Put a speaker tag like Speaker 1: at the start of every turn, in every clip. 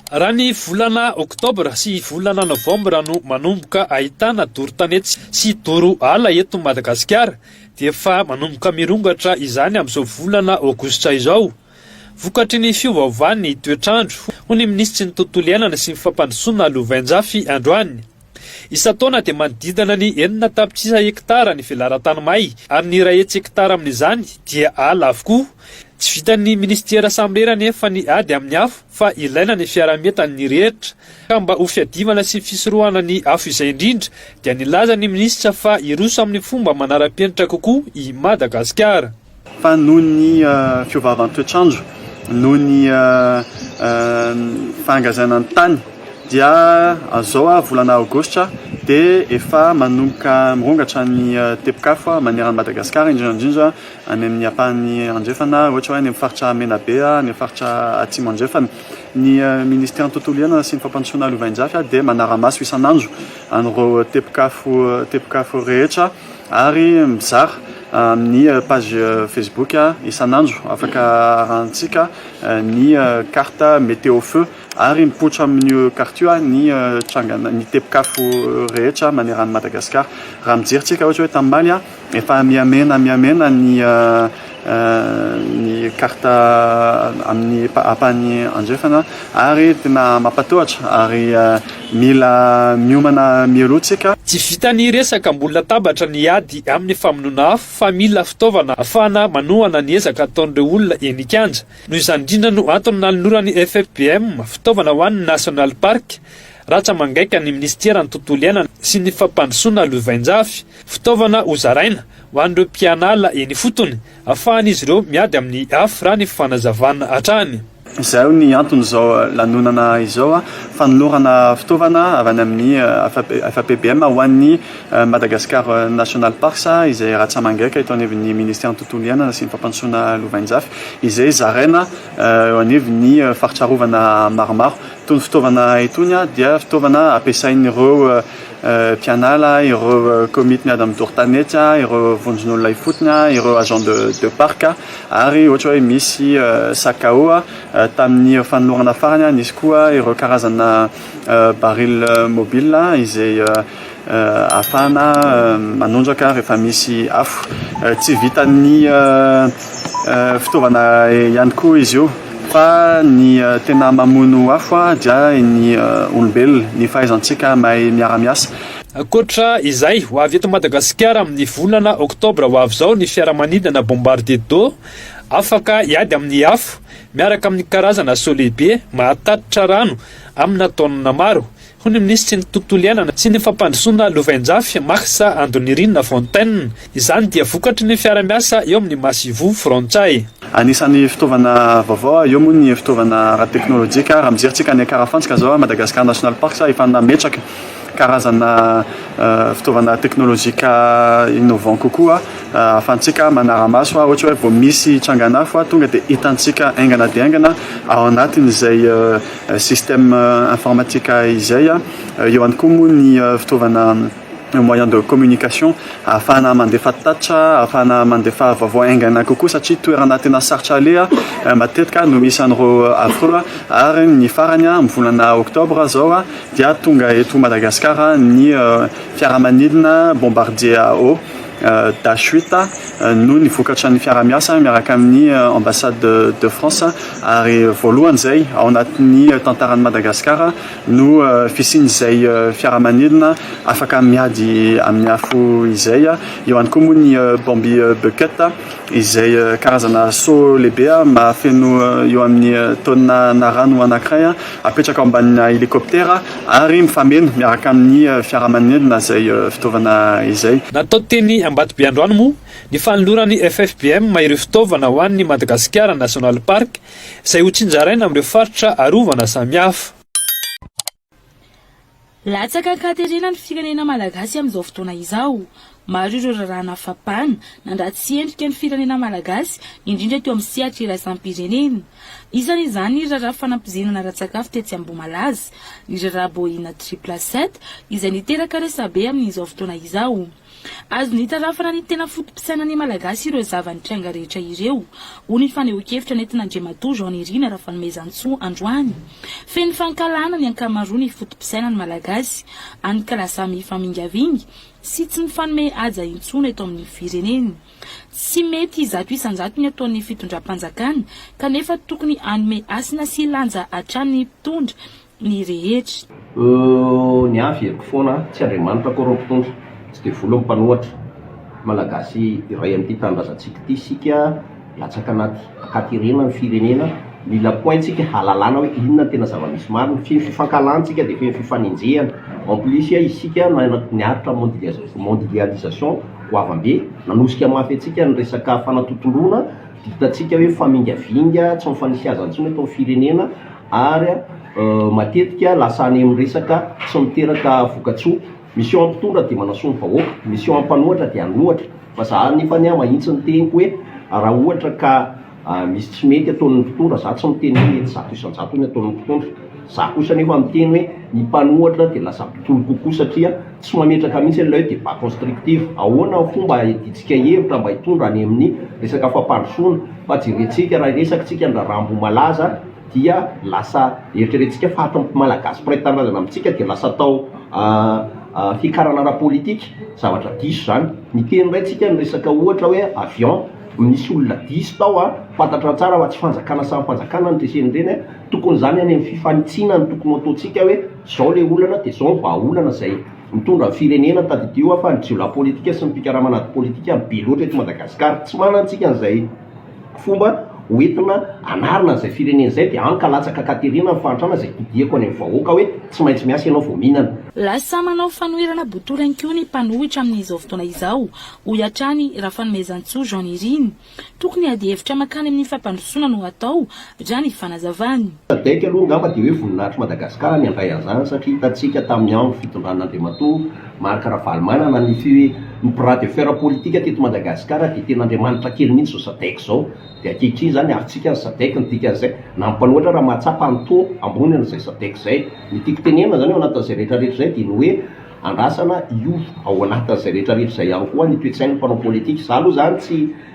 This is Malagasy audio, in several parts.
Speaker 1: Raha ny volana oktobra sy volana novambra no manomboka ahitana doro-tanety sy doro ala eto Madagasikara dia efa manomboka mirongatra izany amin'izao volana aogositra izao. Vokatry ny fiovaovan'ny toetrandro ho ny minisitry ny tontolo iainana sy ny fampandrosoana Lovainjafy androany. Isan-taona dia manodidina ny 4 tapitrisa hektara ny velaran-tany may ary ny 1 hektara amin'izany dia ala avokoa. Tsy vitan'ny ministera samy rera nefa ny ady amin'ny afo fa ilaina ny fiarametany ny rehetra ka mba ho fiadivana sy fisorohana ny afo izay indrindra dia nilaza ny minisitra fa iroso amin'ny fomba manara-penitra kokoa i Madagasikara.
Speaker 2: Fa noho ny fiovavan'ny toetrandro, noho ny fahangazanan'ny tany dia azao volana aogositra dia efa manomboka mirongatra ny tepokafo maneran'ny Madagasikara indrindra any amin'ny ampahan'ny andrefana ohatra hoe any amin'ny faritra Menabe, any amin'ny faritra atsimo andrefana. Ny ministera ny tontolo iainana sy ny fampandrosoana Lovainjafy dia manara-maso isan'andro an'ireo tepokafo rehetra ary mizara amin'ny page Facebook isan'andro afaka arahantsika ny carte météo feu ary mipoitra amin'io carte io ny trangana ny tepokafo rehetra maneran'ny Madagasikara. Raha mijery ohatra hoe tamin'ny Maly efa miamena ny carte amin'ny ampahan'ny andrefana ary tena mampatahotra ary mila miomana mialohantsika.
Speaker 1: Tsy vitan'ny resaka ambony latabatra ny ady amin'ny famonoana afo fa mila fitaovana ahafahana manohana ny ezaka ataon'ireo olona eny Ikanja. Noho izany indrindra no antony nalinoran'ny FFPM fitaovana ho an'ny National Park. Ratsa mangaika ny ministera ny tontolo iainana sy ny fampandrosoana Lovainjafy fitaovana hozaraina ho an'ireo mpianala eny fotony ahafahan'izy ireo miady amin'ny afo raha ny fanazavana hatrany.
Speaker 2: Izay ny antony izao lanonana izao fanolorana fitaovana avy any amin'ny FFPM ho an'ny Madagascar National Parks izay ratsa mangaika eto anivon'ny ministera ny tontolo iainana sy ny fampandrosoana Lovainjafy izay zaraina eo anivon'ny faritsarovana maromaro. Itony fitaovana itony dia fitaovana ampiasain'ireo mpianala, ireo komity miady amin'ny doro-tanety, ireo vondron'olona ifotony, ireo agent de parc ary ohatra hoe misy sakao tamin'ny fanolorana farany nisy koa ireo karazana baril mobile izay ahafahana manondraka rehefa misy afo. Tsy vitan'ny fitaovana ihany koa izy io fa ny tena mamono afo dia ny olombelona ny fahaizantsika mahay miara-miasa.
Speaker 1: Ankoatra izay ho avy eto Madagasikara amin'ny volana oktobra ho avy izao ny fiaramanidina Bombardier d'eau afaka hiady amin'ny afo miaraka amin'ny karazana saut lehibe mahatatitra rano amina taonina maro. Ho ny ministry ny tontolo iainana sy ny fampandrosoana Lovainjafy Marsa Andonirinina Fontaine. Izany dia vokatry ny fiara-miasa eo amin'ny Masivo Frontsay.
Speaker 2: Anisan'ny fitaovana vaovao eo moa ny fitaovana ara-teknôlôjika. Raha mijery ny Karafantsika zao Madagascar National Park efa nametraka karazana fitaovana teknôlôjika innovant kokoa ahafahantsika manara-maso ohatra hoe vao misy tranganafo tonga dia hitantsika aingana dia aingana ao anatin'izay système informatika izay. Eo ihany koa moa ny fitaovana moyen de communication afahana mandefa tatitra, afahana mandefa vaovao aingana kokoa satria toerana tena sarotra aleha matetika no misy an'ireo afro ary ny farany amin'ny volana oktobra zao dia tonga eto Madagasikara ny fiaramanidina Bombardier d'eau Dash8 noho ny vokatra ny fiara-miasa miaraka amin'ny ambassade de France ary voalohany zay ao anatin'ny tantaran'ny Madagasikara no fisian'izay fiaramanidina afaka miady amin'ny afo izay. Eo ihany koa moa ny Bambi Bucket izay karazana saut lehibe mahafeno eo amin'ny taonina na rano anankiray apetraka ambanina helikoptera ary mifameno miaraka amin'ny fiaramanidina zay fitaovana izay.
Speaker 1: Natao teny Ambatobe androany moa ny fanoloran'ny FFPM ireo fitaovana ho an'ny Madagascar National Park izay ho tsinjaraina amin'ireo faritra arovana samihafa.
Speaker 3: Latsaka katerina ny firenena malagasy amin'izao fotoana izao. Maro ireo rarahana fapana nandratsy endrika ny firenena malagasy indrindra teo amin'ny sehatra iraisam-pirenena. Isan'izany ny raharaha fanampizenana ratsakafo tetsy Ambohimalaza, ny raharaha boina 777 izay niteraka resabe amin'izao fotoana izao. azo nitarafana ny tena fotom-pisaina ny malagasy ireo zavanitranga rehetra ireo ho ny fanehoan-kevitra nentin'Andriamatoa Jean Nirina Rafanomezantsoa androany feno fankalana ny ankamaroa ny fotom-pisaina ny malagasy ankalasamy famingavingy sy tsy ny fanome aja intsony eto amin'ny fireneny tsy mety zato isan-jato ny ataon'ny fitondram-panjakana kanefa tokony anome asina sy lanja hatrany mpitondra ny rehetra
Speaker 4: ny averiko foana tsy Andriamanitra koa reo mpitondra tsy dia vola mpanohatra malagasy iray amin'ity tanindrazantsika ity sika latsaka anaty akatirena ny firenena mila pointsika halalana hoe inona tena zava-misy marina feno fifankalantsika dia feno fifanenjehana en plus isika niaritra mondialisation ho avambe nanosika mafy atsika ny resaka fanatotondrona ditatsika hoe famingavinga tsy mifanisy aza antsony atao firenena ary matetika lasa any amin'ny resaka tsy miteraka vokatsoa misy ao mpitondra dia manasoa ny vahoaka misy ao mpanohatra dia anohatra fa za nefa ny mahitsy ny teniko hoe raha ohatra ka misy tsy mety ataon'ny mpitondra za tsy miteny hoe mety zato isan-jato ny ataon'ny mpitondra za kosa nefa miteny hoe ny mpanohatra dia lasa mpitolo kokoa satria tsy mametraka mihitsy ilay hoe débat constructif ahoana fomba iditsika hevitra mba hitondra any amin'ny resaka fampandrosoana fa jerentsika raha resakitsika ndrarambo malaza dia lasa eritreretintsika fa hatrampy malagasy pray-tanindrazana amintsika dia lasa atao fikarana ara-politika zavatra diso zany miteny raintsika ny resaka ohatra hoe avion misy olona diso tao fantatra tsara fa tsy fanjakana samy fanjakana ny treseny reny tokony zany any amin'ny fifanitsina ny tokony ataontsika hoe zao le olana dia zao vahaolana zay mitondra firenena tadidio fa ny jiola politika sy ny mpikaramana politika be loatra eto Madagasikara tsy manantsika an'izay fomba hoentina anarina an'izay firenena izay dia ankalatsaka katerina ny fantrana izay todiako any amin'ny vahoaka hoe tsy maintsy miasa ianao vao mihinana
Speaker 3: lasa manao fanoherana botolo ihany koa ny mpanohitra amin'izao fotoana izao ho iatrany Rafanomezantsoa Jean Nirina tokony ady hevitra makany amin'ny fampandrosoana no atao raha ny fanazavany
Speaker 4: daika aloha ngamba dia hoe voninahitry Madagasikara ny andray an'izany satria hitantsika tamin'ny andro fitondran'Andriamatoa Marc Ravalomanana ny bras de fer politika teto Madagasikara dia tena Andriamanitra kely mihitsy zao SADC zao dia ankehitriny zany avitsika ny SADC ny dikan'izay na mpanohatra raha mahatsapa ny to ambony an'izay SADC zay ny tiako tenena zany ao anatin'izay rehetrarehetra zay dia ny hoe andrasana io ao anatin'izay rehetrarehetra zay ihany koa ny toe-tsain'ny mpanao politika za aloha zany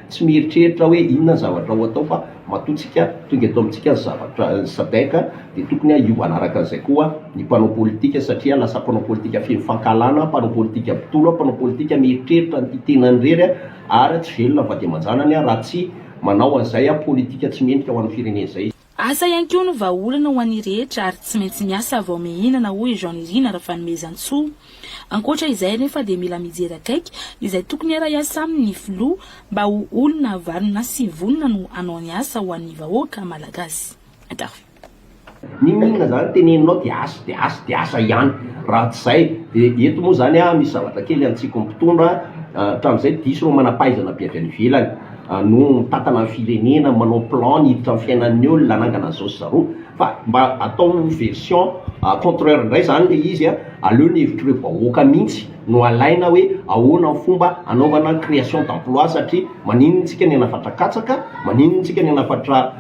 Speaker 4: tsy mieritreritra hoe inona zavatra ho atao fa matoantsika tonga eto amintsika zavatra SADC dia tokony io anaraka an'izay koa ny mpanao politika satria lasa mpanao politika feno fankalana mpanao politika mpitolo mpanao politika mieritreritra ny titenany rery ary tsy velona va dia manjanany raha tsy manao an'izay politika tsy mendrika ho an'ny firenena izay
Speaker 3: asa ihany koa no vahaolana ho an'ny rehetra ary tsy maintsy miasa vao mihinana hoy Jean Nirina Rafanomezantsoa ankoatra izay nefa dia mila mijery akaiky izay tokony ara-iasa amin'ny filoha mba ho olona varina sy vonona no anao ny asa ho an'ny vahoaka malagasy
Speaker 4: ny mihinana zany teneninao dia asa ihany raha tsy izay dia eto moa zany misy zavatra kely antsika mpitondra hatramin'izay diso ro manampahaizana be avy any ivelany no mitantana ny firenena manao plan hiditra amin'ny fiainan'ny olona anangana an'izao sy zareo fa mba atao version contraire indray zany le izy aleo ny hevitr'ireo vahoaka mihitsy no alaina hoe ahoana ny fomba anaovana création d'emploi satria maninona tsika ny hanafatra katsaka maninona tsika ny hanafatra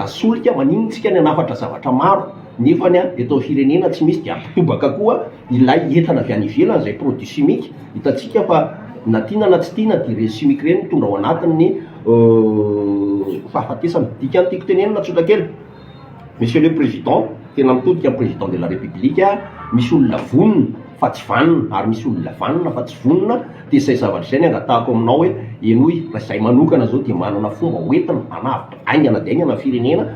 Speaker 4: solika maninona tsika ny hanafatra zavatra maro nefany eto firenena tsy misy dia ampibaka koa ilay entana avy any ivelany izay produit chimique hitantsika fa na tiana na tsy tiana dia ireny chimique ireny mitondra ao anatiny fahafatesana dikany tiako tenenina tsotra kely monsieur le président tena mitodika président de la république misy olona vonona fa tsy vanona ary misy olona vanona fa tsy vonona dia izay zavatra izay ny angatahako aminao hoe enoy raha izay manokana zao dia manana fomba hoentina hanavitra aingana dia aingana firenena